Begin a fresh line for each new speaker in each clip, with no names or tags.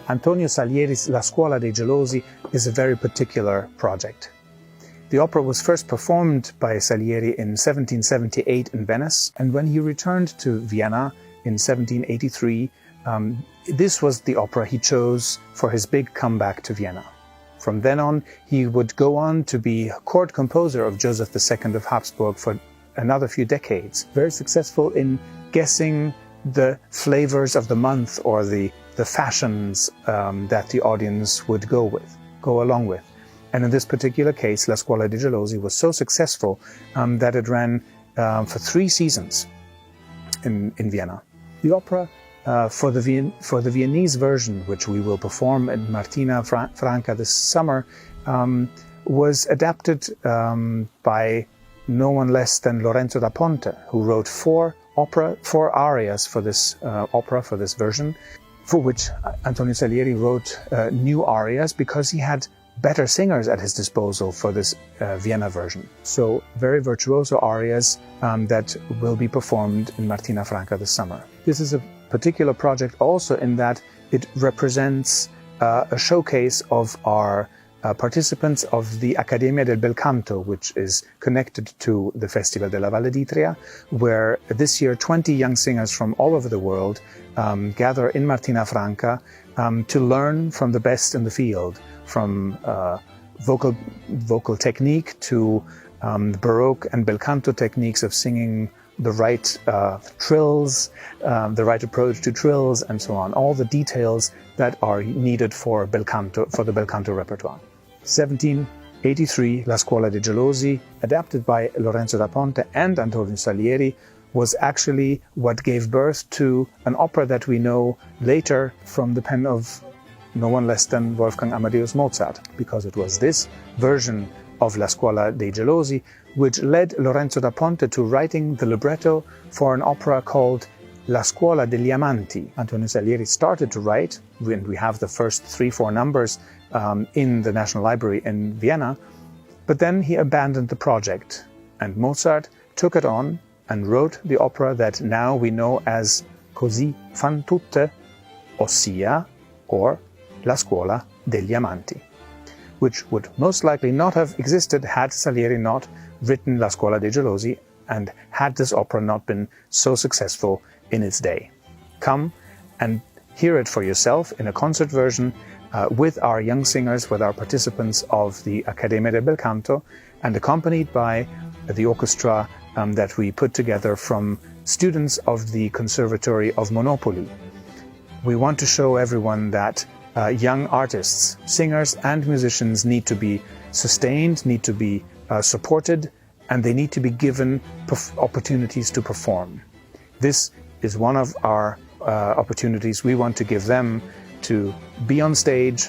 Antonio Salieri's La Scuola dei Gelosi is a very particular project. The opera was first performed by Salieri in 1778 in Venice, and when he returned to Vienna in 1783, this was the opera he chose for his big comeback to Vienna. From then on, he would go on to be court composer of Joseph II of Habsburg for another few decades, very successful in guessing the flavors of the month or the fashions that the audience would go along with. And in this particular case, La Scuola dei Gelosi was so successful that it ran for 3 seasons in Vienna. The opera, for the Viennese version, which we will perform in Martina, Franca this summer, was adapted by no one less than Lorenzo Da Ponte, who wrote 4 arias for this opera, for this version, for which Antonio Salieri wrote new arias because he had better singers at his disposal for this Vienna version. So very virtuoso arias that will be performed in Martina Franca this summer. This is a particular project also in that it represents a showcase of our participants of the Accademia del Bel Canto, which is connected to the Festival della Valle, where this year 20 young singers from all over the world gather in Martina Franca to learn from the best in the field, from vocal technique to Baroque and Bel Canto techniques of singing the right trills, the right approach to trills, and so on. All the details that are needed for Bel Canto, for the Bel Canto repertoire. 1783, La Scuola dei Gelosi, adapted by Lorenzo Da Ponte and Antonio Salieri, was actually what gave birth to an opera that we know later from the pen of no one less than Wolfgang Amadeus Mozart, because it was this version of La Scuola dei Gelosi which led Lorenzo Da Ponte to writing the libretto for an opera called La Scuola degli Amanti. Antonio Salieri started to write, and we have the first 3-4 numbers in the National Library in Vienna, but then he abandoned the project, and Mozart took it on and wrote the opera that now we know as Così fan tutte, ossia, or La Scuola degli Amanti, which would most likely not have existed had Salieri not written La Scuola dei Gelosi and had this opera not been so successful in its day. Come and hear it for yourself in a concert version with our young singers, with our participants of the Accademia del Bel Canto, and accompanied by the orchestra that we put together from students of the Conservatory of Monopoli. We want to show everyone that young artists, singers and musicians need to be sustained, need to be supported, and they need to be given opportunities to perform. This is one of our opportunities we want to give them to be on stage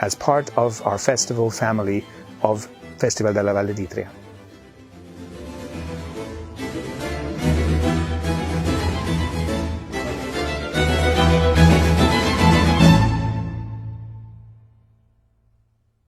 as part of our festival family of Festival della Valle.